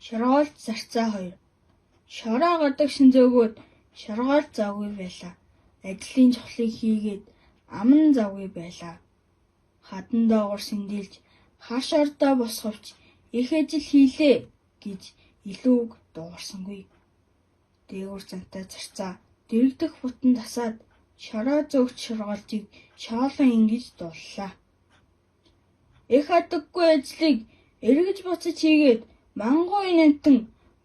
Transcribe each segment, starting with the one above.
Шоргоолж зарцаа 2. Шороо гадагшин зөөгөөд шоргоолж завгүй байлаа. Ажлын чухлыг хийгээд аман завгүй байлаа. Хадан доогор сэндэлж хаш ордоо босговч их ажил хийлээ гэж илүү үг дуугарсангүй. Дээгүүр зантай зарцаа дэрэгдэх бутан тасаад шороо зөөгч шоргоолжийг шоолон ингэж дууллаа. Их адаггүй ажлыг эргэж буцаж хийгээд мангуй нэмтэн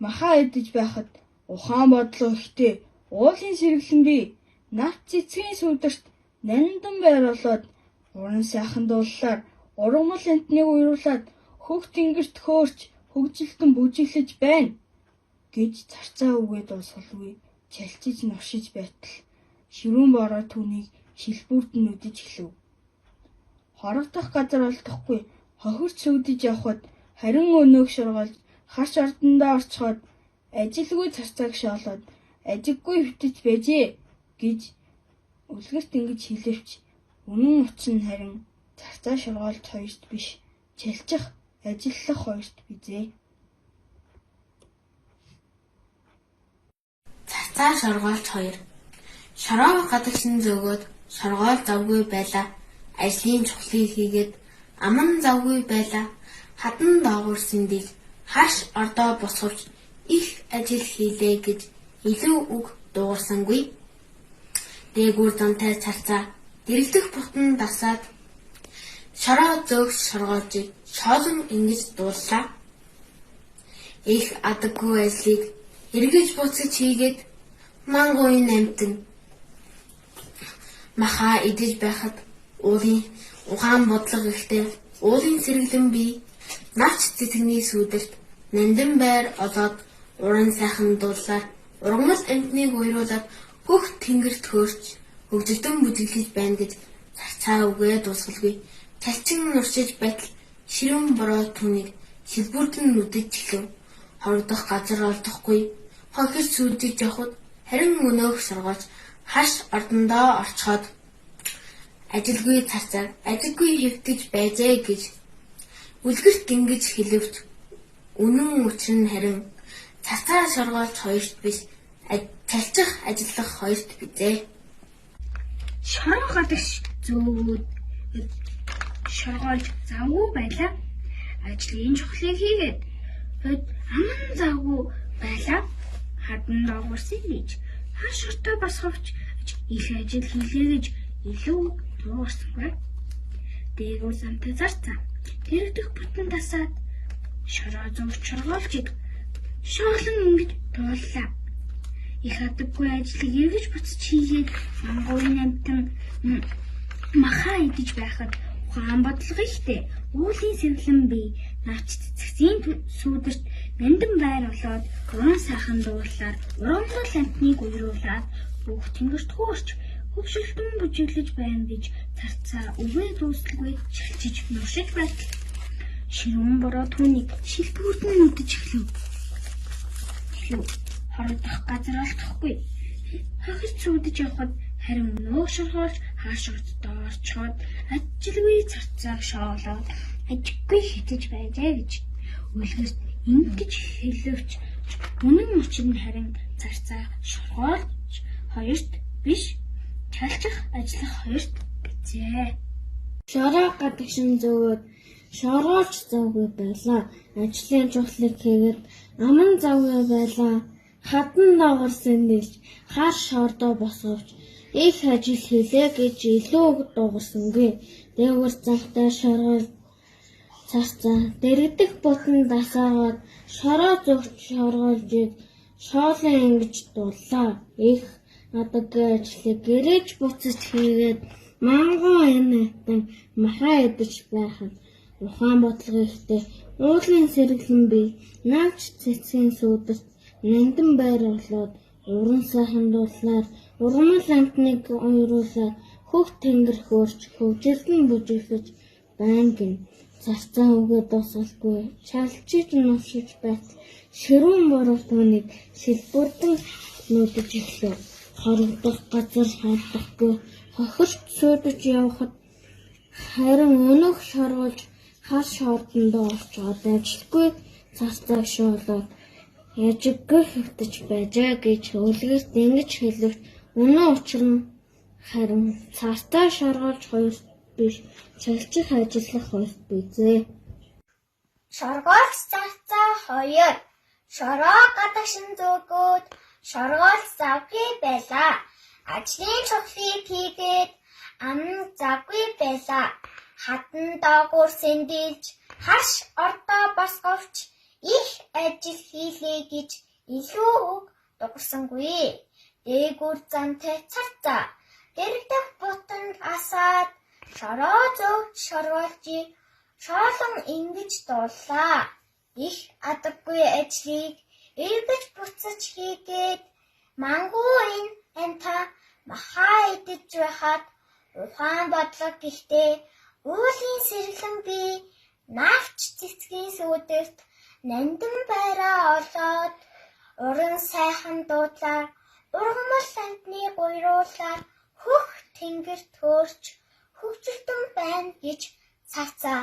махаа идэж байхад ухаан бодлого ихтэй уулын сэргэлэн би навч цэцгийн сүдэрт нандан байр болоод уран сайхан дууллаар ургамал амтныг уйруулад хөгт ингэрт хөөрч хөгжилтөн бүжиглэж байна гэж зарцаа үгээ дуусгалгүй чалчиж нуршиж байтал ширүүн бороо түүнийг шилбүрд нь үдэж эхлэв. Хорогдох газар олдохгүй хохирч сүгдэж явхад харин өнөөх шоргоолж хаш ордондоо орцоход ажилгүй зарцааг шоолоод ажиггүй хөвтөж байжээ гэж үлгэрт ингэж хэлэвч үнэн учир нь харин зарцаа шоргоолж хоёрт биш чалчих ажиллах хоёрт бизээ. Зарцаа шоргоолж 2. Шороо гадагшин зөөгөөд шоргоол завгүй байлаа. Ажлын чухлыг хийгээд аман завгүй байлаа. Хадан доогуур сэндэлж хаш ордоо босговч их ажил хийлээ гэж илүү үг дуугарсангүй. Дээгүүр зантай зарцаа дэрэгдэх бутан дасаад шороо зөөгч шоргоолжийг шоолон ингэж дууллаа. Их адаггүй ажлыг эргэж буцаж хийгээд мангуйн амтэн махаа идэж байхад уулын ухаан бодлого ихтэй уулын сэргэлэн би навч цэцэгний сүдэрт нандин байр олоод уран сайхан дууллаар ургамал амтныг уйруулад хөхт тэнгэрт хөөрч хөгжилтөн бүжиглэж байна гэж зарцаа үгээ дуусгалгүй чалчин нуршиж байтал ширүүн бороо түүнийг шилбүрд нь нүдэж эхлэв. Хорогдох газар олдохгүй хохирч сүдэж явхад харин өнөөх шоргоолж хаш ордондоо орцоход ажилгүй зарцааг ажиггүй хэвтэж байжээ гэж үлгэрт ингэж хэлэвч үнэн учир нь харин зарцаа шоргоолж хоёрт биш чалчих ажиллах хоёрт бизээ. Шороо гадагш зөөгөөд шоргоолж завгүй байлаа. Ажлын чухлыг хийгээд аман завгүй байлаа. Хадан доогуур сэндэлж хаш ордоо босговч их ажил хийлээ гэж илүү дуугарсангүй. Дээгүүр зантай зарцаа дэрэгдэх бутан тасаад шороо зөөгч шоргоолжийг шоолон ингэж дууллаа. Их адаггүй ажлыг эргэж буцаж хийгээд мангуйн амтан махаа идэж байхад ухаан бодлого ихтэй уулын сэргэлэн би навч цэцгийн сүдэрт нандин байр болоод уран сайхан дууллаар ургамал амтныг уйруулад хөхт тэнгэрт хөөрч хөгшөлтөн бүжиглэж байна гэж зарцаа үгээ дуусгалгүй чалчиж нуршиж байтал ширүүн бороо түүнийг шилбүрд нь үдэж эхлэв. Хорогдох газар олдохгүй хохирч сүдэж явхад харин өнөөх шоргоолж хааш ордоо орчход ажилгүй зарцааг шоолоод ажиггүй хэтэж байжээ гэж үлгэрт ингэж хэлэвч үнэн учир нь харин зарцаа шоргоолж хоёрт биш чалчих ажиллах хоёрт бизээ. Шороо гадагшин зөөгөөд шоргоолж завгүй байлаа. Ажлын чухлыг хийгээд аман завгүй байлаа. Хадан доогор сэндэлж хаш ордоо босговч их ажил хийлээ гэж илүү үг дуугарсангүй. Дээгүүр зантай шоргоолж зарцаа дэрэгдэх бутан дасаагаад шороо зөөгч шоргоолжийг шоолон ингэж дууллаа. Их адаггүй ажлыг эргэж буцаж хийгээд мангуйн амтан махаа идэж байхад ухаан бодлого ихтэй уулын сэргэлэн би навч цэцгийн сүдэрт нандин байр болоод уран сайхан дууллаар ургамал амтныг уйруулад хөхт тэнгэр хөөрч хөгжилтөн бүжиглэж байна гин зарцаа үгээ дуусгалгүй чалчиж нуршиж байтал ширүүн бороо түүнийг шилбүрдэн нүдэж эхлэв. Хорогдох газар олдохгүй хохирч сүдэж явхад харин өнөөх шоргоолж хаш ордондоо орчоод ажилгүй цаастаа шуулаад яжиггүй хөвтөж байжээ гэж үлгэрт ингэж хэлвч үнэн учир нь харин цаастаа шоргоолж хоёрт биш цалчих ажиллах хоёрт бизээ. Шоргоолж цаацаа 2. Шороо гадагшин зүгүүд шоргоолж завгүй байлаа. Ажлын чухлыг хийгээд амн завгүй байлаа. Хатан доогуур сэндэлж хаш ордоо босговч их ажил хийлээ гэж илүү үг дугсангүй. Дээгүүр зантай царцаа дэрэгдэх бутанд асаад шороо зөв шоргоолжийг шоолон ингэж дууллаа. Их адаггүй ажлыг эргэж буцаж хийгээд мангуу энэ анта махаа идэж байхад ухаан бодлого гэхдээ уулийн сэргэлэн би навч цэцгийн сүүдэрт нандин байраа олоод уран сайхан дуудлаар ургамал амтны гуйруулаар хөх тэнгэр төөрч хөвчлөлтөн байна гэж цаацаа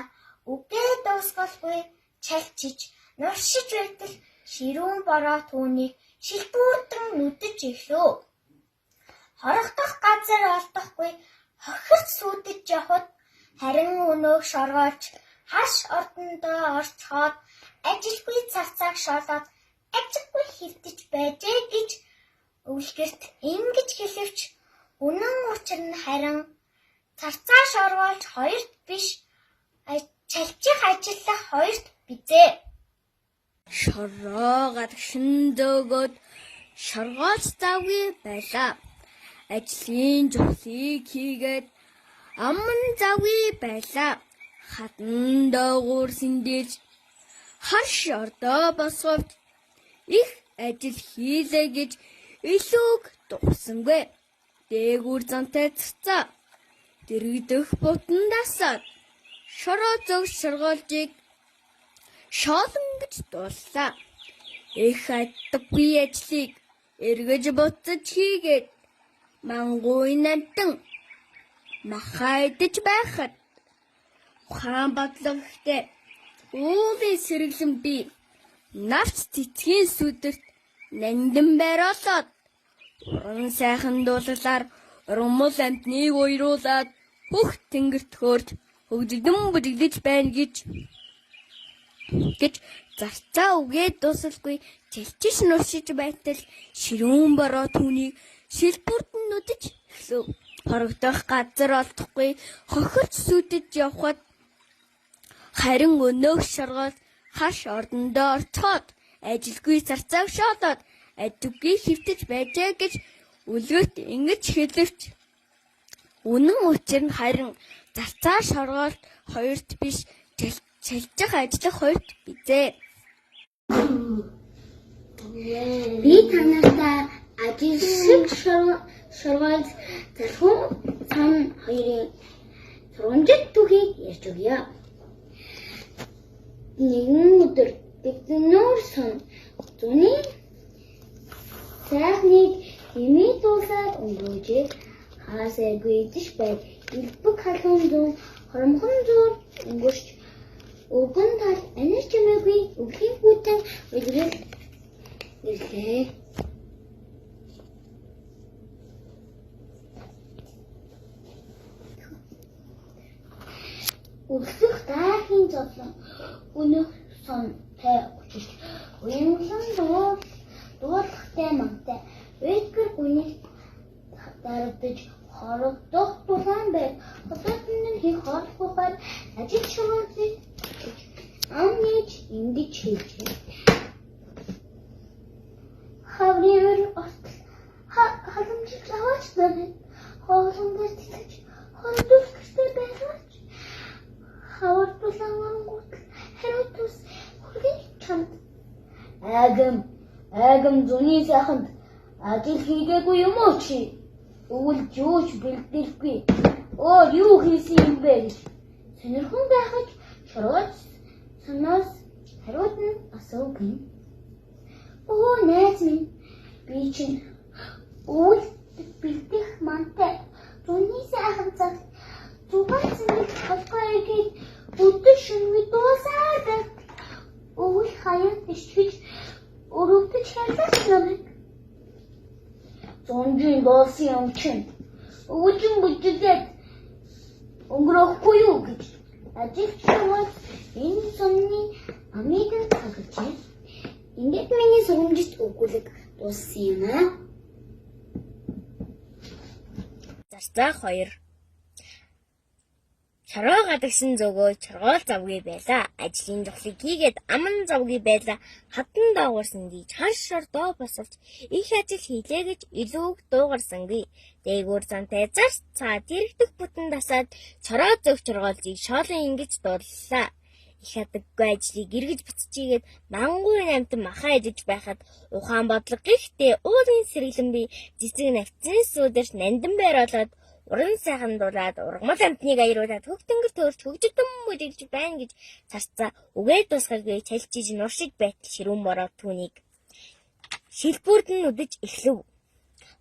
үгээ дуусгалгүй чалчиж нуршиж байтал ширүүн бороо түүнийг шилбүүртэн нүдэж эхлэв. Хорогдох газар олдохгүй хохирч сүйдэж явхад харин өнөөх шоргоолж хаш ордондоо орцоход ажилгүй цацааг шоолоод ажиггүй хөвтөж байжээ гэж үлгэрт ингэж хэлвч үнэн учир нь харин цацаа шоргоолж хоёрт биш чалчих ажиллах хоёрт бизээ. Шороо гадагшин зөөгөөд шоргоолж завгүй байлаа. Ажлын чухлыг хийгээд амн завгүй байлаа. Хатан доогуур сэндэлж хаш ордоо босговч их ажил хийлээ гэж илүүг дуусангүй. Дээгүүр зантай цацаа дэрэгдэх бутанд асаад шороо зөв шоргоолжийг шоолон гэж дууллаа. Их адаггүй ажлыг эргэж буцаж хийгээд мангуй намтан махаа идэж байхад ухаан бодлого ихтэй уулийн сэргэлэн би навч цэцгийн сүдэрт нандин байруулаад уран сайхан дуулалаар урмал амтныг уйруулад бүх тэнгэрт хөөрж хөгжигдэн бүжигдэж байна гэж зарцаа үгээ дуусалгүй чэлчиш нуршиж байтал ширүүн бороо түүнийг шилбүртэн нүдэж эхлэв. Хорогдох газар олдохгүй хохирч сүдэж явхад харин өнөөх шоргоол хаш ордондоо орцоход ажилгүй зарцааг шоолоод адиггүй хөвтөж байжээ гэж үлгэрт ингэж хэлвч үнэн учир нь харин зарцаа шоргоолт хоёрт биш чалчих ажиллах хоёрт бизээ. Би танартаа ажил шиг шоргоолж залхуу цан хоёрын сургамжит түүхийг ярьж өгье. Нэгэн өдөр Дэгдэнүүр сон зуны сайхныг хэмээ дуусаад өнгөрөөж хаасайгүй идэж бай. Илбэг халуун зүүн хоромхон зуур өнгөрч өвгөн тал анир чимээгүй өвлийн хүйтэн үлгэрэл ирлээ. Өглөх даахийн зовлон өнөх сон тай учирч уянглан дуулахтай мантай Эдгэр гүнийг дарагдаж хорогдох тулаан байв. Хотод хийх хоолгохоор ажил шугамлыг амниж ингэж хийжээ. Хаврын халамжийг аваач нарыг хоолон дээр тэтгэж хоолдуулахтай байгаач. Хавар тулаан гутал хэрэтус хүргэн чамд. Агам зуны сайханд ажил хийгээгүй юм уу чи? Өвөл жууч бэлдэлгүй. Юу хийсэн юм бэ гэж сонирхон байхад шорооч санаас хариуд нь асуув гин. Найз минь би чинь өвөл бэлдэх мантай зуны сайхан цаг зүгээс нэг толгой игээд өдөр шөнөгүй дуусаад өвөл хаяа намайг ичгэж өрөвдөж хялаач намайг. Зонжийн доосын өмчин өвчин бүжиглээд өнгөрөхгүй юу гэж ажилчнаас энэ сумны амидан цагчээ. Ингээд миний сургамжит өгүүлэг дууссан юм аа. За 2. Шороо гадагшин зөөгөө чоргоол завгүй байла. Ажлын жохлыг хийгээд аман завгүй байла. Хатан доогорсон дий хаш шордоо босовч их ажил хийлээ гэж илүүг дуугарсангүй. Дээгүүр зантай зарц цаа дэрэгдэх бүтэн дасаад чороо зөв чоргоолжийг шоолон ингэж дууллаа. Их хадаггүй ажлыг эргэж буцчихийгээд мангуй намтан махаа идэж байхад ухаан бодлого гихтээ уулын сэргэлэн би цэцэг навцсан сүүдэрч нандин байр болоод уран сайхан дуулаад ургамал амтныг аяруулаад хөгтөнгөр төөрч хөгжигдэн бүжиглж байна гэж царцаа үгээд тусгаагүй чалчиж нуршиж байтал ширүүн бороо түүнийг шилбүрд нь үдэж эхлэв.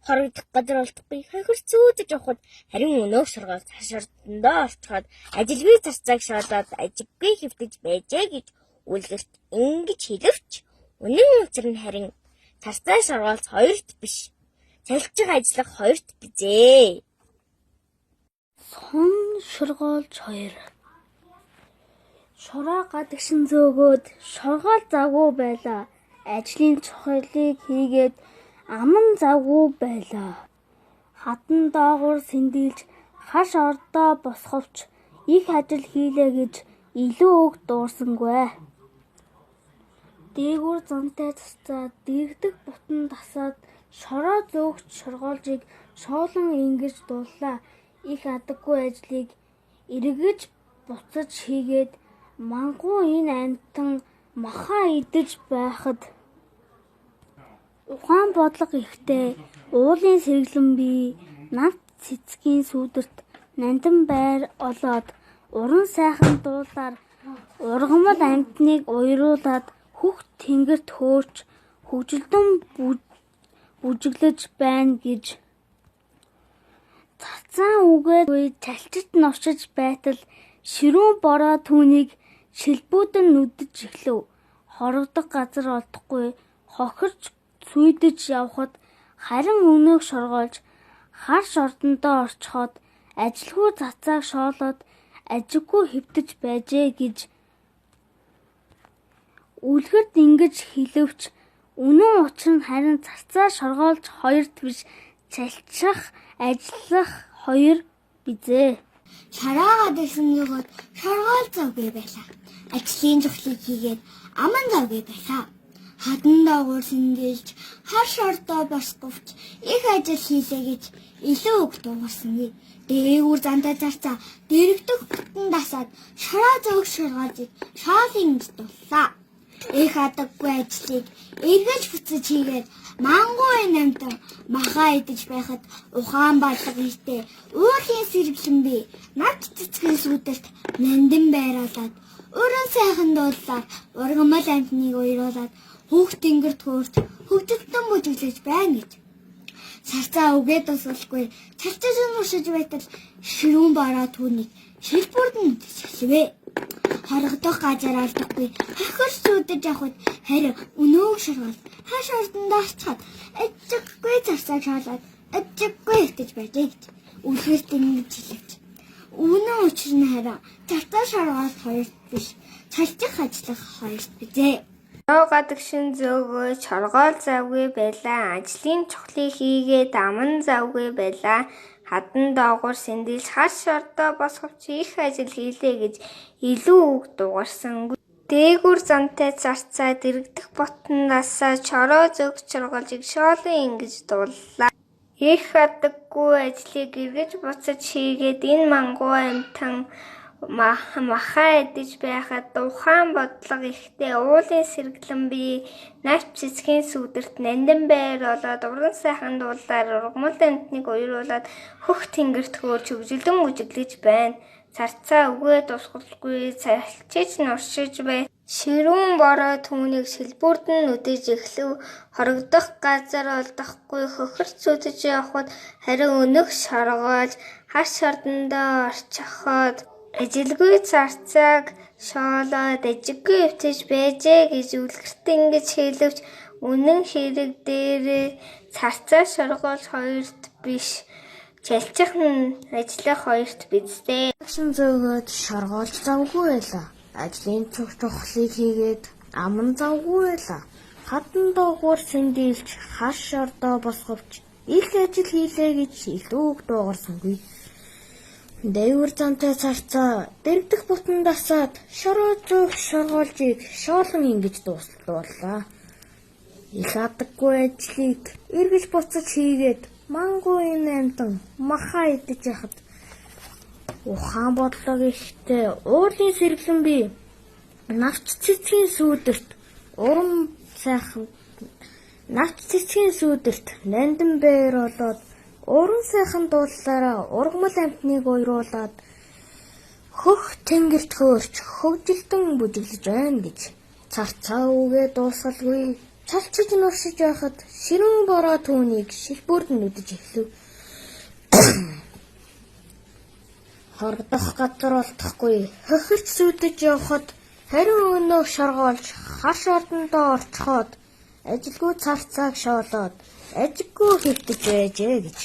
Хорогдох газар олдохгүй хохир зүүдэж явхад харин өнөөх шоргоол цаашаардандаа олцоход ажилгүй царцааг шоолоод ажиггүй хэвтэж байжээ гэж үлгэрт ингэж хэлвч үнэн учир нь харин царцаа шоргоолц хоёрт биш цалчих ажиллах хоёрт бизээ. Сон шоргоолж 2. Шороо гадагшин зөөгөөд шоргоол завгүй байлаа. Ажлын чухлыг хийгээд аман завгүй байлаа. Хатан доогуур сэндэлж хаш ордоо босховч их ажил хийлээ гэж илүү үг дуурсангүй. Дээгүүр зантай цацаа дэрэгдэх бутан дасаад шороо зөөгч шоргоолжийг шоолон ингэж дууллаа. Их адаггүй ажлыг эргэж буцаж хийгээд мангуу энэ амтан махаа идэж байхад ухаан бодлого ихтэй уулын сэргэлэн бий намт цэцгийн сүүдэрт нандин байр олоод уран сайхан дуулаар ургамал амтныг уйруулад хөхт тэнгэрт хөөрч хөгжилдөн бүжиглэж байна гэж цацаан үгээд чалчит норчиж байтал ширүүн бороо түүнийг шилбүүдэн нүдэж эхлэв. Хорогдох газар олдохгүй хохирч сүйдэж явхад харин өнөөх шоргоолж хар шордондоо орчход ажилгүй цацааг шоолоод ажиггүй хэвтэж байжээ гэж үлгэрт ингэж хэлвч үнэн учир нь харин цацаа шоргоолж хоёрт биш цалчих ажиллах хоёр бизээ. Шороо гадагшин зөөгөөд шоргоол завгүй байлаа. Ажлын жохлыг хийгээд аман завгүй байлаа. Хатан доогуур сэндэлж хар шордоо босговч их ажил хийлээ гэж илүү үг дуугарсангүй. Дээгүүр зантай зарцаа дэрэгдэх бүтэн дасаад шороо зөөгч шоргоолжийг шоолын гэж дууллаа. Их адаггүй ажлыг эргэж буцаж хийгээд мангуй намтан махаа идэж байхад ухаан бодлого ихтэй уулын сэргэлэн би навч цэцгийн сүүдэрт нандин байруулад уран сайхан дуулаар ургамал амтныг уйруулад хөхт тэнгэрт хөөрч хөгжигдэн бүжиглэж байна гэж царцаа үгээд тусгалгүй царчиж уншиж байтал ширүүн бороо түүнийг шилбүрд нь эхлэвэ. Хорогдох газар алдахгүй хохир сүйдэж явхад харин өнөөх шоргоол хаш ордондоо орчход ажиггүй царцааг шоолоод ажиггүй хэвтэж байжээ гэж үлгэрт ингэж хэлвч үнэн учир нь харин царцаа шоргоол хоёрт биш цалчих ажиллах хоёрт бизээ. Шороо гадагшин зөөгөө чоргоол завгүй байлаа. Ажлын чухлыг хийгээд аман завгүй байлаа. Хатан доогуур сэндэлж хаш шордоо босговч их ажил хийлээ гэж илүү үг дуугарсангүй. Дээгүүр зантай зарцаа дэрэгдэх ботон насаа чороо зөөгч чоргоолжийг шоолон ингэж дууллаа. Их адаггүй ажлыг эргэж буцаж хийгээд энэ мангуй амтан махаа идэж байхад ухаан бодлого ихтэй уулын сэргэлэн бий навч цэцгийн сүүдэрт нандин байр болоод уран сайхан дуулаар ургамал амтныг уйруулад хөх тэнгэрт хөөрч хөгжилдөн бүжиглэж байна. Царцаа үгээд тусгалгүй цалчиж нуршиж бай. Ширүүн бороо түүнийг шилбүрд нь нүдэж эхлэв. Хорогдох газар олдохгүй хохирч сүйдэж явхад харин өнөх шоргоолж хаш шордондоо орчход Ажилгүй зарцааг шоолоод ажиггүй өвтөж байжээ гэж үлгэрт ингэж хэлвч үнэн хэрэг дээрээ зарцаа шоргоолж хоёрт биш чалчих нь ажиллах хоёрт биздээ. Агшин зөөгөөд шоргоолж завгүй байлаа. Ажлын чухлыг хийгээд аман завгүй байлаа. Хатан доогуур сэндэлж хаш ордоо босговч их ажил хийлээ гэж илүү дуугарсангүй. Дэвэр зантай царцаа дэрдэх бутан дасаад шороо зөөх шоргоолжийг шоолон ингэж дуустууллаа. Их адаггүй ажлыг эргэж буцаж хийгээд мангуйн амтан махаа идэж яхад ухаан бодлого ихтэй уурлын сэргэлэн би навч цэцгийн сүүдэрт нандин бээр болоод уран сайхан дуулаараа ургамал амтныг уйруулад хөх тэнгэрт хөөрч хөгжилтөн бүжиглэж байна гэж царцаа үгээ дуусгалгүй цалчиж нуршиж байхад ширүүн бороо түүнийг шилбүрд нүдэж эхлэв. Хордох газар олдохгүй хөхөрч сүдэж явхад харин өнөө шоргоолж хаш ордондоо орцоход ажилгүй царцааг шоолоод ажиггүй хэвтэж байжээ гэж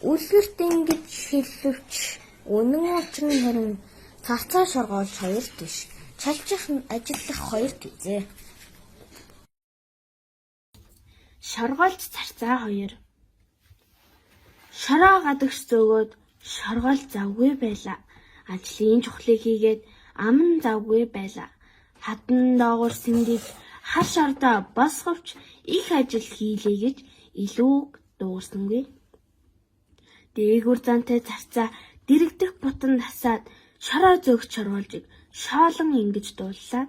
үлгэрт ингэж хэлвч үнэн учир нь харин царцаа шоргоолж хоёрт биш чалчих нь ажиллах хоёрт үзээ. Шоргоолж царцаа хоёр. Шороо гадагш зөөгөөд шоргоолж завгүй байлаа. Ажлын чухлыг хийгээд аман завгүй байлаа. Хатан доогуур сэндэж хаш ордоо босговч их ажил хийлээ гэж илүү дуурсангүй. Дээгүр зантай царцаа дэрэгдэх бутан насаад шороо зөөгч шоргоолжийг шоолон ингэж дууллаа.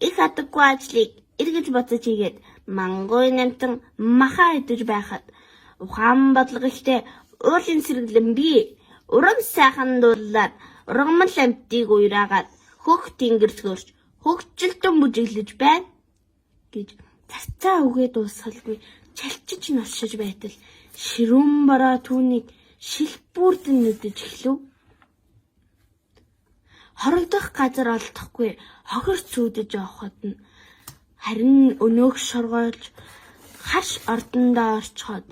Их адаггүй ажлыг эргэж буцаж хийгээд мангуй намтан махаа идэж байхад ухаан бодлого ихтэй уурлын сэргэлэн би урам сайхан дуулаад ургамал амтыг уйраагаад хөх тэнгэрт хөрч хөгжилтөн бүжиглэж байна гэж царцаа үгээ дуусгалгүй чалчиж нуршиж байтал ширүүн бороо түүнийг шилбүрдэн нүдэж эхлэв. Хорогдох газар олдохгүй хохирч сүдэж явхад нь харин өнөөх шоргоолж хаш ордондоо орчход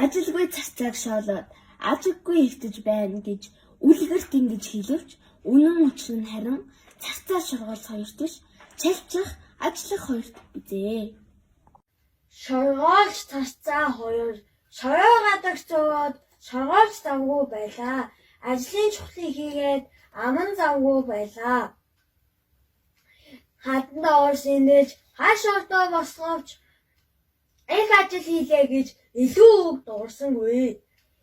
ажилгүй царцааг шоолоод ажиггүй хэвтэж байна гэж үлгэрт ингэж хэлвч үнэн учир нь харин царцаа шоргоолж хоёрт биш чалчих ажиллах хоёрт бизээ. Шоргоолж царцаа хоёр шороо гадагш зөөгөөд шоргоолж завгүй байлаа. Ажлын чухлыг хийгээд аман завгүй байлаа. Хатан доогуур сэндэж хаш ордоо босговч их ажил хийлээ гэж илүү үг дуурсангүй.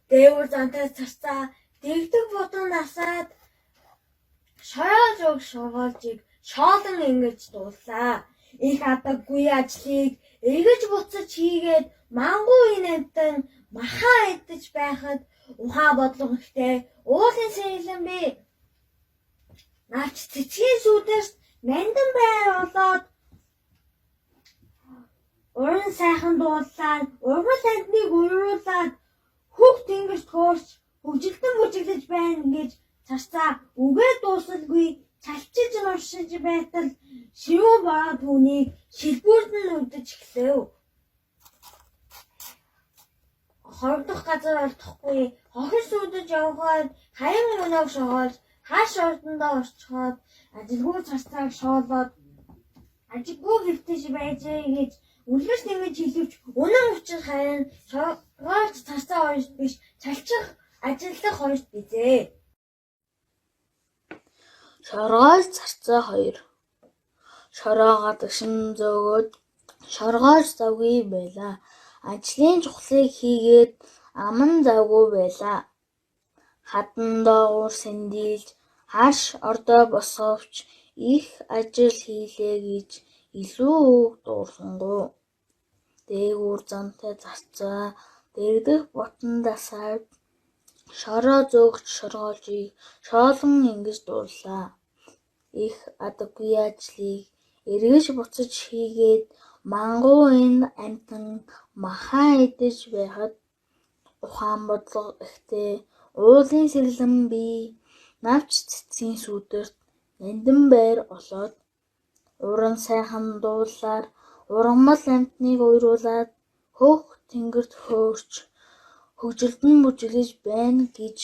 Дэвэр зантай царцаа дэрэгдэх бутан насаад шороо зөөх шоргоолжийг шоолон ингэж дууллаа. Их адаггүй ажлыг эргэж буцаж хийгээд мангуйн амтан махаа идэж байхад ухаан бодлого ихтэй уулын сэргэлэн би навч цэцгийн сүүдэрт нандин бээр болоод уран сайхан дуулаад ургамал амтныг уйруулад хөх тэнгэрт хөөрч хөгжилтөн бүжиглэж байна гэж царцаа үгээ дуусгалгүй цалчиж нуршиж байтал ширүүн бороо түүнийг шилбүрдэн нүдэж эхлэв. Хордох газар олдохгүй хохир сүдэж явхад харин өнөөг шоолж хаш ордондоо орчход ажилгүй царцааг шоолоод ажиггүй хэвтэж байжээ гэж үлгэрт ингэж хэлвч үнэн учир харин шоргоолж царцаа хоёрт биш чалчих ажиллах хоёрт бизээ. Шоргоолж царцаа хоёр. Шороо гадагшин зөөгөөд шоргоолж завгүй байлаа. Ажлын чухлыг хийгээд аман завгүй байлаа. Хатан доогуур сэндэлж хаш ордоо босговч их ажил хийлээ гэж илүү үг дуурсангүй. Дээгүүр зантай царцаа дэрэгдэх бутан дасаад шороо зөөгч шоргоолжийг шоолон ингэж дууллаа. Их адаггүй ажлыг эргэж буцаж хийгээд мангуйн амтан махаа идэж байхад ухаан бодлого ихтэй уулын сэргэлэн би навч цэцгийн сүдэрт нандин байр олоод уран сайхан дуулаар ургамал амьтныг уйруулад хөөх тэнгэрт хөөрч хөгжилдөн бүжиглэж байна гэж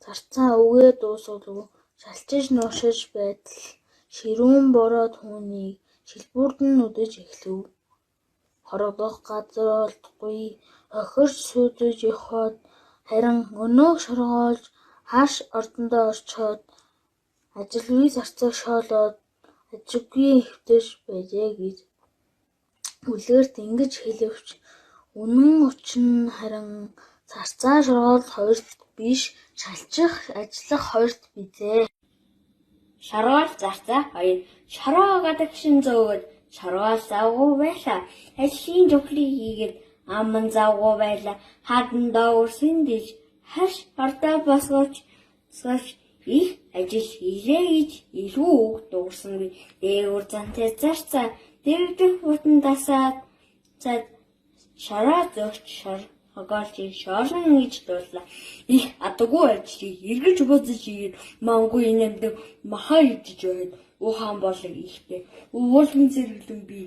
зарцаа үгээ дуусгалгүй шалчиж нуршиж байтал ширүүн бороо түүнийг шилбүрдэн нүдэж эхлэв. Хорогдох газар олдохгүй охирч сүйдэж явхад харин өнөөх шоргоолж хаш ордондоо орчход ажилгүй зарцаг шоолоод ажиггүй хэвтэж байжээ гэж үлгэрт ингэж хэлэвч үнэн учир нь харин зарцаа шоргоол хоёрт биш шалчих ажиллах хоёрт бизээ. Шоргоол зарцаа хоёр шороо гадагшин зөөгд шоргоол завгүй байлаа. Ажлын жухлыг хийгээд аман завгүй байлаа. Хадан доогуур сэндэж хаш ордоо босгооч их ажил хийлээ гэж илүү үг дуурсангүй. Дээгүүр зантай зарцаа дэрдэх бутан дасаад шороо зөгч хогоолж шорон гэж дуулаа. Их адаггүй ажлыг эргэж бузаж игээд мангуй нэмдэг махаа идэж байд. Ухан болог ихтэй. Уулын зэрэглэн би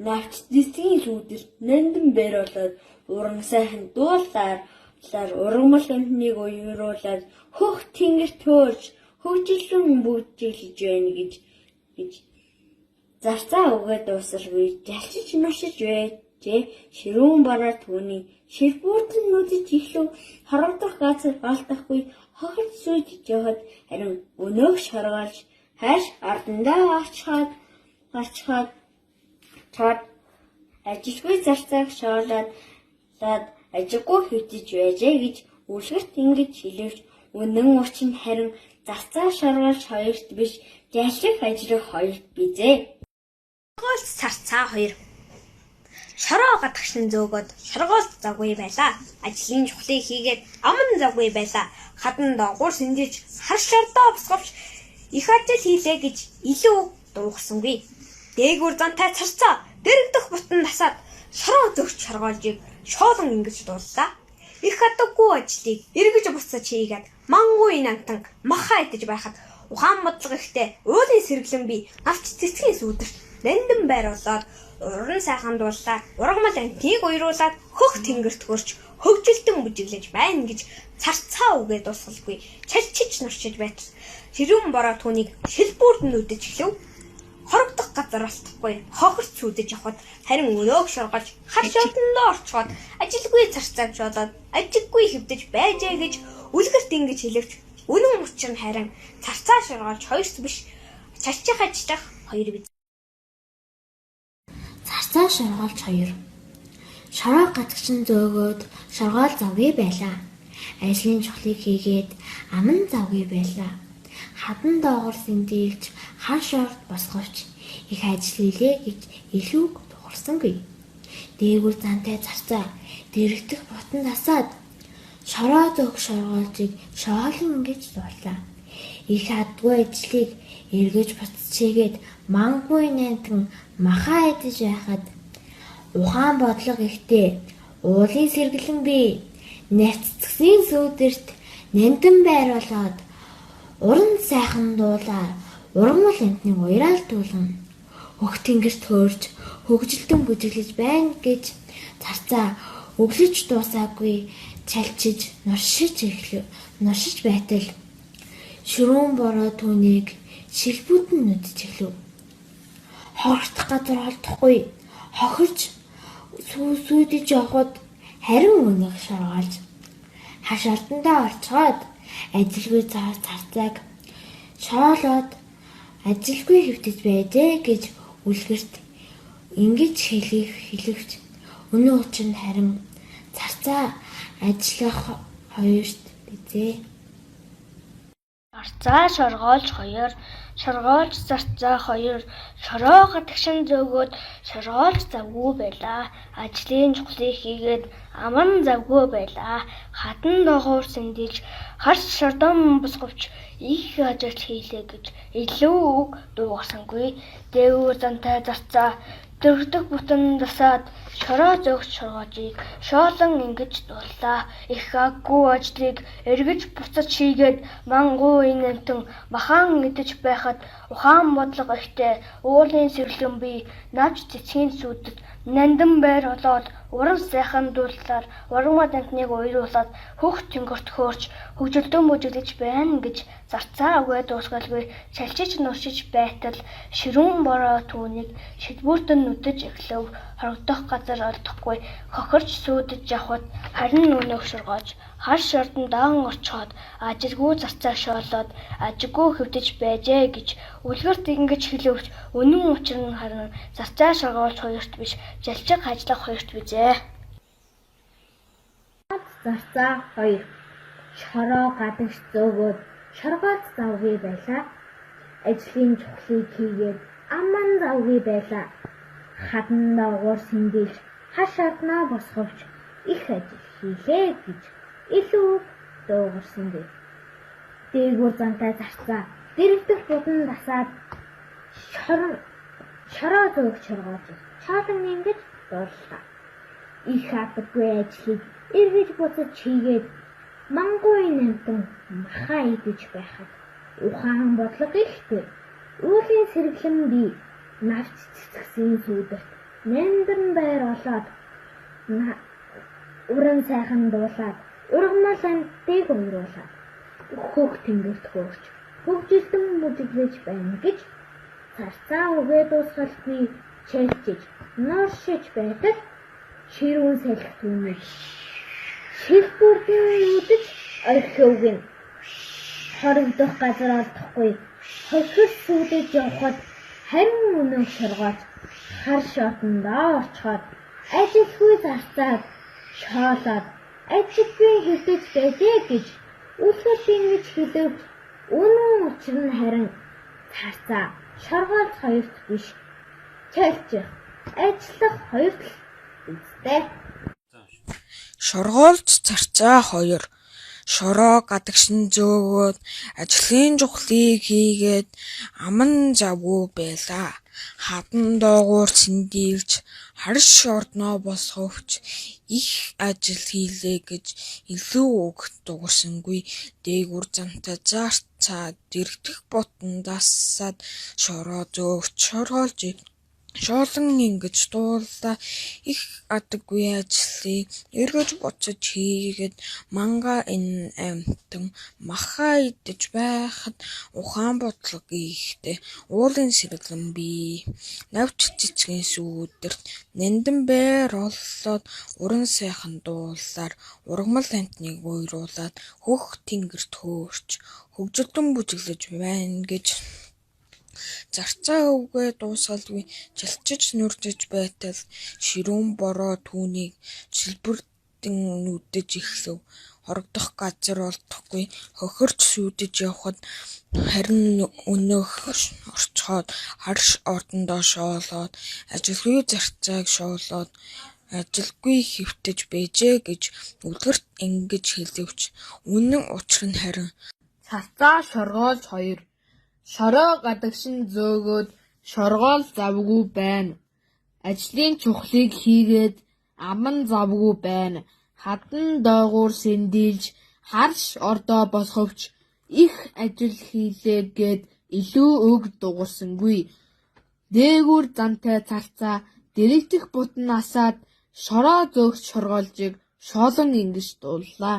навч цэцгийн сүдэрт нандин байр болоод уран сайхан дуулаар ургамал амьтныг уйруулад хөх тэнгэрт хөөрч хөгжилэн бүжиглэж байна гэж зарцаа үгээ дуусаргүй жалчиж нушиж байжээ. Ширүүн бороо түүний шилбүрдэн нүдэж эхлэв. Хорогдох газар олдохгүй хохирч сүйдэж явахад харин өнөөх шоргоолж хаш ордондоо орчход ажилгүй зарцааг шоолоод ажиггүй хэвтэж байжээ гэж үлгэрт ингэж хэлэвч үнэн учир нь харин зарцаа шоргоолж хоёрт биш жалчих ажиллах хоёрт бизээ. Шоргоолж зарцаа хоёр шороо гадагшин зөөгөөд шоргоолж завгүй байлаа. Ажлын чухлыг хийгээд аман завгүй байлаа. Хадан доогуур сэндэж хар шордоо босговч их ажил хийлээ гэж илүү дуугарсангүй. Дээгүүр зантай царцаа дэрэгдэх бутан насаад шороо зөгч шоргоолжийг шоолон ингэж дууллаа. Их адаггүй ажлыг эргэж буцаж хийгээд мангуй намтан махаа идэж байхад ухаан бодлого ихтэй уулын сэргэлэн би навч цэцгийн сүдэрт нандин байр болоод уран сайхан дуулаад ургамал амьтныг уйруулад хөх тэнгэрт хөрч хөгжилтэн бүжиглэж байна гэж царцаа үгээ дуусгалгүй чалчиж нурчиж байтал ширүүн бороо түүнийг шилбүрдэн нүдэж эхлэв. Хорогдох газар олдохгүй хохирч сүдэж явхад харин өнөөх шоргоолж хар шоолдондоо орчход ажилгүй зарцааг шоолоод ажиггүй хэвдэж байжээ гэж үлгэрт ингэж хэлэвч үнэн учир нь харин зарцаа шоргоолж хоёрт биш чалчих ажиллах хоёр биз. Зарцаа шоргоолж хоёр шороо гадагшин зөөгөөд шоргоол завгүй байлаа. Ажлын чухлыг хийгээд аман завгүй байлаа. Хадан доогуур сэндэлж хар шорт босговч их ажил хийлээ гэж илүү дуурсангүй. Дээгүүр зантай зарцаа дэрэгдэх бутан дасаад шороо зөг шоргоолжийг шоолон гэж дуулаа. Их адгүй ажлыг эргэж буцчихгээд мангуй нантан махаа идэж байхад ухаан бодлого ихтэй уулын сэргэлэн би навццгийн сүдэрт нандин байр болоод уран сайхан дуулаар ургамал амьтныг уйраалтуулан хөх тэнгэрт хөөрч хөгжилтэн бүжиглэж байна гэж зарцаа өглөж дуусаагүй чалчиж нуршиж байтал ширүүн бороо түүнийг шилбүдэн нүдэж эхлэв. Хорогдох газар олдохгүй хохирч сүйдэж явхад харин өнөөх шоргоолж хаш ордондоо орчход ажилгүй зарцааг шоолоод ажилгүй хэвтэж байжээ гэж үлгэрт ингэж хэлэвч өнөө учир нь харин зарцаа ажиллах хоёрт бизээ. Зарцаа шоргоолж хоёр шоргоолж зарцаа хоёр шороо гадагшин зөөгөөд шоргоолж завгүй байлаа. Ажлын чухлыг хийгээд аман завгүй байлаа. Хадан доогуур сэндэж харж шордон босговч их ажил хийлээ гэж илүү үг дуугарсангүй. Дээгүүр зантай зарцаа Дөрөвдөг бүтэн дасаад шороо зөөгч шоргоожийг шоолон ингэж дууллаа. Их аггүй ажлыг эргэж буцаж хийгээд мангуйн амтан махан идэж байхад ухаан бодлого ихтэй уулын сэрлэн би навч цэцгийн сүдэд нандин байр олоод уран сайхан дууллаар ургамал амтныг уйруулад хөх тэнгэрт хөөрч хөгжилдөн бүжиглэж байна гэж зарцаа өгөө дуусгалгүй чалчиж нуршиж байтал ширүүн бороо түүнийг шилбүртэн нүдэж эхлэв. Хорогдох газар олдохгүй хохирч сүйдэж явхад харин өнөөх шургоож хар шордон даан орчход ажилгүй зарцаа шоолоод ажиггүй хөвдөж байжээ гэж үлгэрт ингэж хэлвч үнэн учир нь харин зарцаа шоргоолж хоёрт биш жалчиг хажлах хоёрт бизээ. Зарцаа 2. Шороо гадагш зөөгөөд шоргоолж завгүй байлаа. Ажлын чухлыг хийгээд аман завгүй байлаа. Хадан доогуур сэндэлж хаш шатнаа босговч их ажил хийлээ гэж илүү дуугарсан бэ. Дээгүүр зантай зарцаа дэрвдэх будан дасаад шороо зөөгч шоргоож шоолон ингэж дууллаа. Их хатаггүй ажлыг эргэж буцаж хийгээд мангуйн амтан махаа идэж байхад ухаан бодлого ихтэй уулын сэргэлэн би навч цэцгсэн сүдэрт нандин байр олоод уран сайхан дуулаад ургамал амтыг уйруулад хөх тэнгэрт хөөрч хөгжилдөн бүжиглэж байна гэж зарцаа өгөө дуусгалгүй чэлчиж норшиж байтал ширүүн салхи түүнийг шилбүртэн нүдэж орхиуг нь хорогдох газар олдохгүй хохир сүдэж явхад харин өнөөх шоргоож хар шоотондоо орчход ажилгүй зарцаад шоолоод ажиггүй хөвдөж байжээ гэж үлгэрт ингэж хэлэвч үнэн учир нь харин зарцаа шоргоолж хоёрт биш чалчих ажиллах хоёрт л үстэй. Шоргоолж зарцаа 2. Шороо гадагшин зөөгөөд ажлын чухлыг хийгээд аман завгүй байлаа. Хадан доогуур сэндэлж харш ордноо босговч их ажил хийлээ гэж илүү үг дуурсангүй. Дээгүүр зантай зарцаа дэрвдэх бутан дасаад шороо зөөгч шоргоолж шоолон ингэж дууллаа. Их адаггүй ажлыг эргэж буцаж хийгээд манга энэ амтан махаа идэж байхад ухаан бодлого ихтэй уулын сэргэлэн би навч цэцгийн сүдэрт нандин байр олоод уран сайхан дууллаар ургамал амтныг уйруулад хөх тэнгэрт хөөрч хөгжилдөн бүжиглэж байна гэж зарцаа өгөө дуусгалгүй чалчиж нүржиж байтал ширүүн бороо түүнийг шилбүртэн нүдэж эхлэв. Хорогдох газар олдохгүй хохирч сүйдэж явхад харин өнөөх орчход харш ордондоо шоолоод ажилгүй зарцааг шоолоод ажилгүй хөвтөж байжээ гэж үлгэрт ингэж хэлэвч үнэн учир нь харин Зарцаа шоргоолж 2. Шороо гадагшин зөөгөөд шоргоолж завгүй байна. Ажлын чухлыг хийгээд аман завгүй байна. Хадан доогуур сэндэлж харш ордоо босговч их ажил хийлээ гэд илүү үг дуурсангүй. Дээгүүр зантай зарцаа дэрвдэх бутан насаад шороо зөөгч шоргоолжийг шоолон ингэж дууллаа.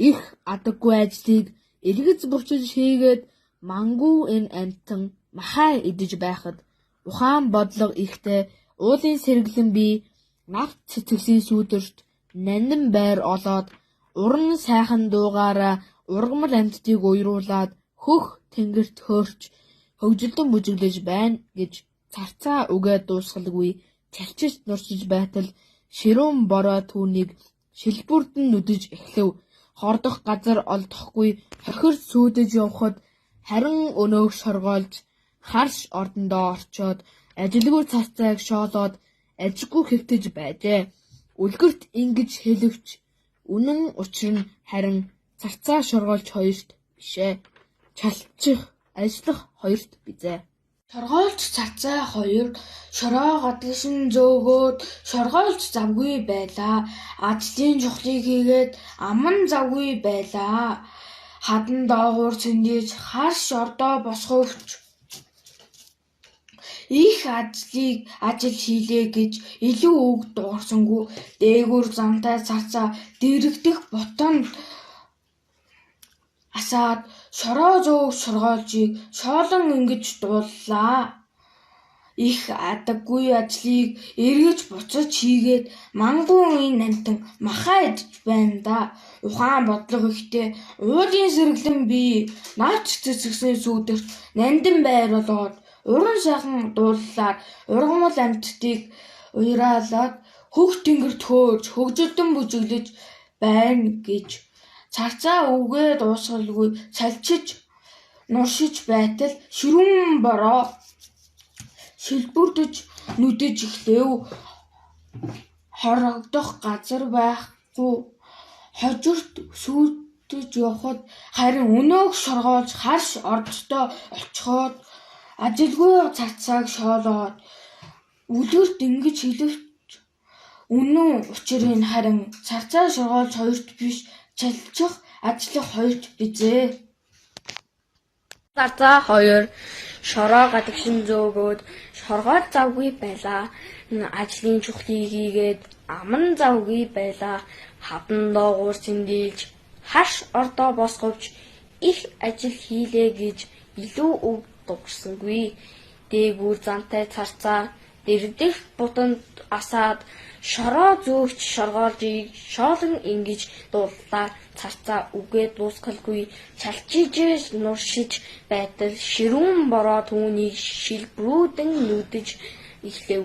Их адаггүй ажлыг эргэж буцаж хийгээд мангуу энэ амтан махаа идэж байхад ухаан бодлого ихтэй уулын сэргэлэн би навч цэцгсэн сүдэрт нандин байр олоод уран сайхан дуугаараа ургамал амттыг уйруулад хөх тэнгэрт хөөрч хөгжилдөн бүжиглэж байна гэж зарцаа өгөө дуусгалгүй чалчиж нуршиж байтал ширүүн бороо түүнийг шилбүртэн нүдэж эхлэв. Хордох газар олдохгүй хохир сүйдэж явхад харин өнөөх шоргоолж харш ордондоо орчоод ажилгүй цацааг шоолоод ажиггүй хөвтөж байжээ. Үлгэрт ингэж хэлэвч үнэн учир нь харин зарцаа шоргоолж хоёрт бишээ. Чалчих ажиллах хоёрт бизээ. Шоргоолж царцай хоёр шороо гадагшин зөөгөөд шоргоолж завгүй байлаа. Ажлын чухлыг хийгээд аман завгүй байлаа. Хадан доогуур цэндэж харш ордоо босговч их ажил хийлээ гэж илүү үг дуурсангүй. Дээгүүр замтай царцаа дэрэгдэх бутанд асаад шороо зөөгч шоргоолжийг шоолон ингэж дууллаа. Их адаггүй ажлыг эргэж буцаж хийгээд мангуй үеийн намтан махаа идэж байна да. Ухаан бодлого ихтэй уулын сэргэлэн бие навч цэцгсэн сүүдэрт нандин байр болоод уран сайхан дууллаар ургамал амьтдыг уйраалаад хөх тэнгэрт хөөж хөгжилдөн бүжиглэж байна гэж царцаа үгээ дуусгалгүй салчиж нуршиж байтал ширүүн бороо шилбүрдэж нүдэж эхлэв. Хорогдох газар байхгүй хожирт сүйдэж явхад харин өнөөх шоргоолж харш ордтой очиход ажилгүй царцааг шоолоод үлгэрт ингэж хэлвч үнэн учрыг харин царцаа шоргоолж хоёрт биш чалчих ажлах хоёрт бизээ. Царцаа хоёр шороо гадагшин зөөгөөд шоргоолж завгүй байлаа. Ажлын чухлыг хийгээд аман завгүй байлаа. Хадан доогуур цэндэлж харш ордоо босговч их ажил хийлээ гэж илүү үг дуурсангүй. Дээгүүр замтай царцаа дэрдэх бутанд асаад шороо зөөгч шоргоолжийг шоолон ингэж дууллаа. Царцаа үгээ дуусгалгүй чалчиж нуршиж байтал ширүүн бороо түүнийг шилбрүүдэн нүдэж эхлэв.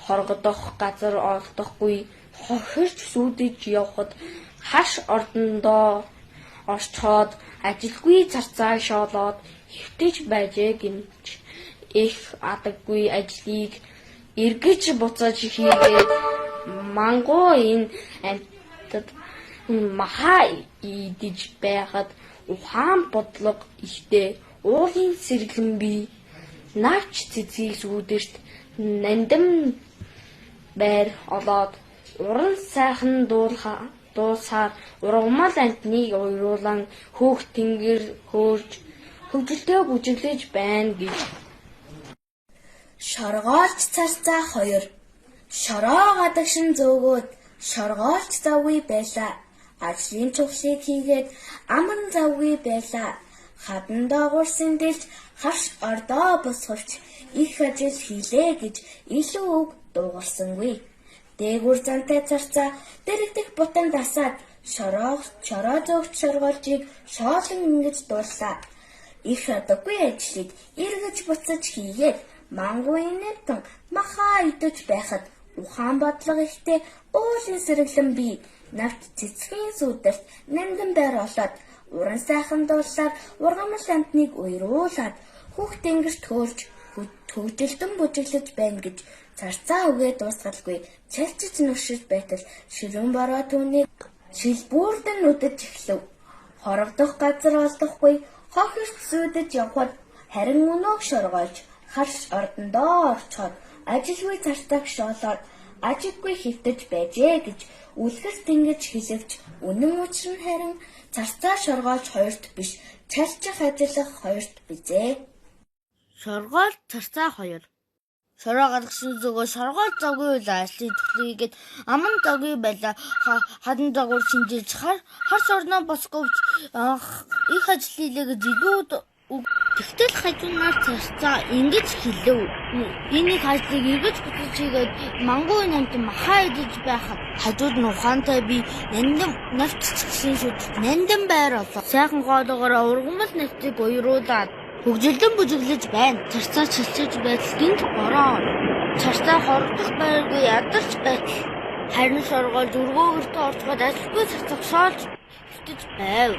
Хоргодох газар олдохгүй хохирч сүйдэж явхад хаш ордондоо орчхоод ажилгүй царцаа шоолоод хэвтэж байжээ гинж их адаггүй ажлыг эргэж буцаж хийгээд мангуй энэ амьтад махаа идэж байхад ухаан бодлого ихтэй уулын сэргэлэн бие навч цэцгийг сүүдэрт нандин байр олоод уран сайхан дуулсаар ургамал амтныг уйруулан хөөх тэнгэр хөөрж хөгжилдөө бүжиглэж байна гэж. Шоргоолж царцаа хоёр шороо гадагшин зөөгөөд шоргоолж завгүй байлаа. Ажлын чухлыг хийгээд аман завгүй байлаа. Хадан доогуур сэндэлж харш ордоо босговч их ажил хийлээ гэж илүү үг дуугарсангүй. Дээгүүр замтай царцаа дэрэгдэх бутанд асаад шороо зөөгч шоргоолжийг шоолон ингэж дууллаа. Их адаггүй ажлыг эргэж буцаж хийгээд мангуй намтан махаа идэж байхад ухаан бодлого ихтэй уулын сэргэлэн бие навч цэцгийн сүүдэрт нандин байр олоод уран сайхан дуулсаар ургамал амтныг уйруулад хөх тэнгэрт хөөрж хөгжилдөн бүжиглэж байна гэж царцаа үгээ дуусгалгүй чалчиж нуршиж байтал ширүүн бороо түүнийг шилбүрдэн нүдэж эхлэв. Хорогдох газар олдохгүй хохирч сүйдэж явхад харин өнөөх шоргоолж харш ордондоо орчход ажилгүй царцааг шоолоод ажилгүй хэвтэж байжээ гэж үлгэрт ингэж хэлвч үнэн учир нь харин царцаа шоргоолж хоёрт биш чалчих ажиллах хоёрт бизээ. Шоргоолж царцаа хоёр шороо гадагшин зөөгөө шоргоолж завгүй байлаа. Ажлын чухлыгээд аман завгүй байлаа. Хадан доогуур шинжилж харш ордоо босговч их ажил хийлээ гэж илүү тэгтэл хажуунаар царцаа ингэж хэлв. Энийг ажлыг эргэж буцаж хийгээд мангуй намтан махаа идэж байхад хажууд нь ухаантай би нандин навч цэцгийн шүд нандин байр олоо. Сайхан гоолоогоор ургамал навтыг уйруулад хөгжилдөн бүжиглэж байна. Царцаа чилчиж байтал гинт бороо. Царцаа хорогдох байргүй ядарч байтал харин шоргоолж өргөөгөртөө орцгоод ажилгүй царцааг шоолж хэвтэж байв.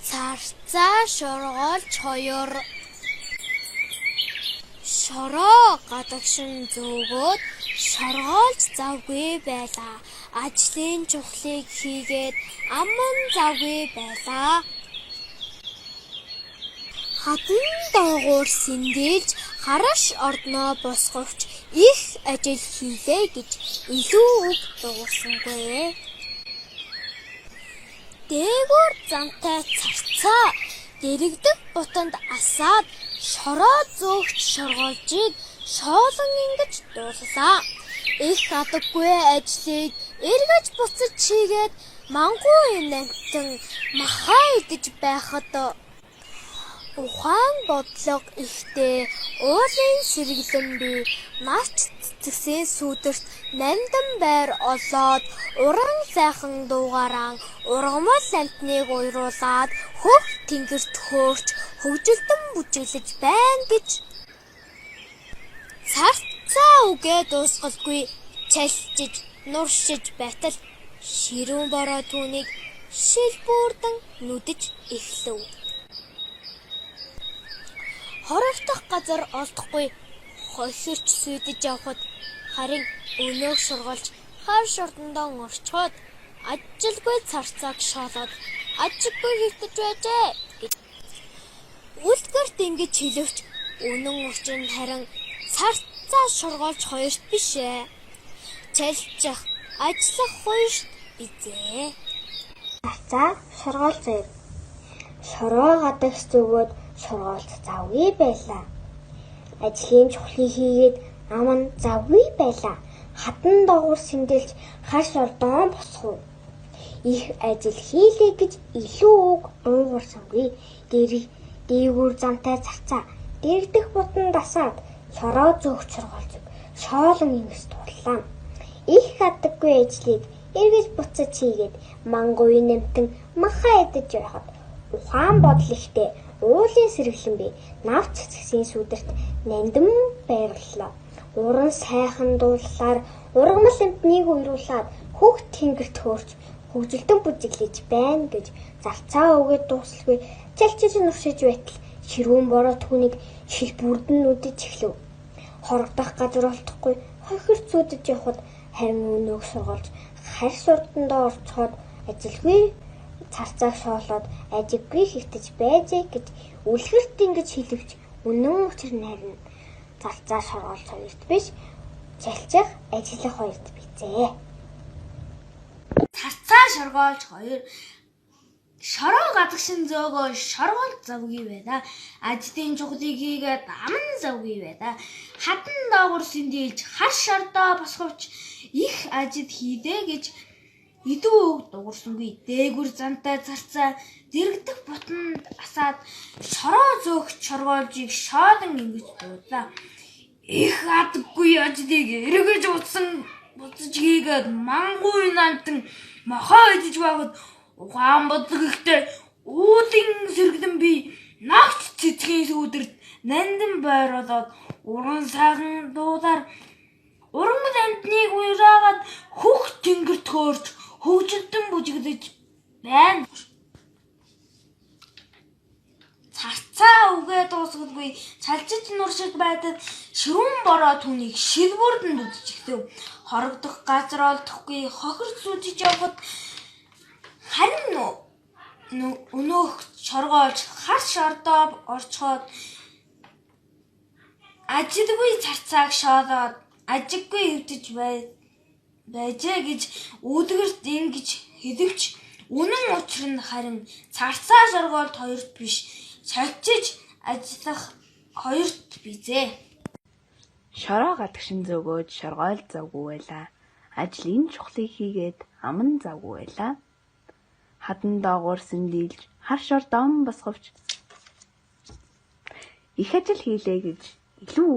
Царцаа шоргоолж хоёр шороо гадагшин зөөгөөд шоргоолж завгүй байлаа. Ажлын чухлыг хийгээд аман завгүй байлаа. Хатан доогуур сэндэлж хараш ордноо босговч их ажил хийлээ гэж илүү үг дуурсангүй. Дээгүүр зантай царцаа дэрэгдэх бутанд асаад шороо зөөгч шоргоолжийг шоолон ингэж дууллаа. Их адаггүй ажлыг эргэж буцаж хийгээд мангуй намтан махаа идэж байхад ухаан бодлого ихтэй уулын сэргэлэн би нарч цэцгсэн сүдэрт нандин байр олоод уран сайхан дуугараа ургамал амтныг уйруулад хөх тэнгэрт хөөрч хөгжилтөн бүжиглэж байна гэж царцаа үгээ дуусгалгүй чалчиж нуршиж байтал ширүүн бороо түүнийг шилбүүрдэн нүдэж эхлэв. Хорогдох газар олдохгүй хохирч сүйдэж явхад харин өнөөх шургалж хар шордондоо орчход ажилгүй царцааг шоолоод ажиггүй хөвтөж байжээ гэж үлдгэрт ингэж хэлвч үнэн учир нь харин царцаа шургалж хоёрт биш ээ. Чалчих ажиллах хоёрт бизээ. Царцаа шургалзээ. Шороо гадагш зүгөөд шургаалт завгүй байлаа. Ажлын чухлыг хийгээд аман завгүй байлаа. Хатан доогуур сэмдэлж хаш ордон босхов. Их ажил хийлээ гэж илүү үг уугарсангүй. Дээгүүр зантай царцаа дэрэгдэх бутан дасаад шороо зөөгч шургаалж шоолон ингэс дууллаа. Их хадаггүй ажлыг эргэж буцаж хийгээд мангуй намтан махаа идэж байхад ухаан бодол ихтэй уулын сэргэлэн би навч цэцгсэн сүдэрт нандин байрлалаа. Уран сайхан дууллаар ургамал амтныг уйруулад хөх тэнгэрт хөөрч хөгжилтөн бүжиглэж байна гэж зарцаа өгөөд дуусалгүй чалчиж нуршиж байтал ширүүн бороо түүнийг шилбүрдэн нүдэж эхлэв. Хорогдох газар олдохгүй хохирч сүдэж явхад харин өнөөг сургалж харь сурдандаа орцоход ажилгүй царцааг шоолоод ажиггүй хөвтөж байжээ гэж үлгэрт ингэж хэлвч үнэн учир нь харин царцаа шоргоолж хоёрт биш чалчих ажиллах хоёрт бизээ. Царцаа шоргоолж хоёр шороо гадагшин зөөгөө шоргоолж завгүй байлаа. Ажлын чухлыг хийгээд аман завгүй байлаа. Хатан доогуур сэндэлж хар шордоо босговч их ажил хийдэ гэж илүү үг дуурсангүй. Дээгүр зантай царцаа дэрэгдэх бутанд асаад шороо зөөгч шоргоолжийг шоолон ингэж дууллаа. Их адаггүй ажлыг эргэж буцаж хийгээд мангуй намтан махаа идэж байхад ухаан бодлого ихтэй уулын сэргэлэн би навч цэцгийн сүдэрт нандин байр олоод уран сайхан дуулаар ургамал амтныг уйраагаад хөх тэнгэрт хөөрч хөгжилтөн бүжиглэж байна. Царцаа үгээ дуусгалгүй чалчиж нуршиж байтал ширүүн бороо түүнийг шилбүрдэн нүдэж эхлэв. Хорогдох газар олдохгүй хохирч сүжиж явхад харин өнөөх шоргоолж хар шордоо орчход ажилгүй царцааг шоолоод ажиггүй хөвтөж байжээ гэж үлгэрт ингэж хэлвч үнэн учир нь харин царцаа шоргоолд хоёрт биш чалчиж ажиллах хоёрт бизээ. Шороо гадагшин зөөгөөд шоргоол завгүй байлаа. Ажлын чухлыг хийгээд аман завгүй байлаа. Хатан доогуур сэндэлж хар шордон босговч их ажил хийлээ гэж илүү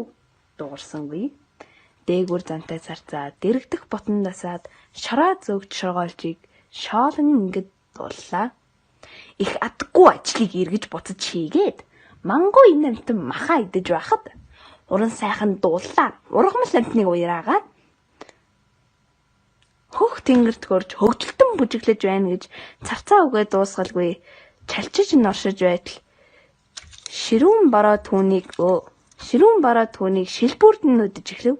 дуурсангүй. Дээгүр зантай царцаа дэрэгдэх бутан дасаад шороо зөөгч шоргоолжийг шоолон ингэж дууллаа. Их адаггүй ажлыг эргэж буцаж хийгээд мангуй намтан махаа идэж байхад уран сайхан дууллаар ургамал амтныг уйраагаад хөх тэнгэрт хөрж хөгжилтөн бүжиглэж байна гэж царцаа үгээ дуусгалгүй чалчиж норшиж байтал ширүүн бороо түүнийг шилбүрдэн нүдэж эхлэв.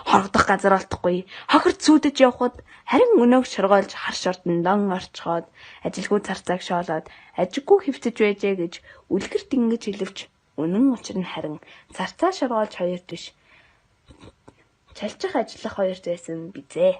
Хорогдох газар олдохгүй хохирч сүдэж явхад Харин өнөөг шоргоолж хар шортондон орчхоод ажилгүй царцааг шоолоод ажиггүй хэвтэж байжээ гэж үлгэрт ингэж хэлвч үнэн учир нь харин царцаа шоргоолж хоёр тийш чалчих ажиллах хоёрт байсан бизээ.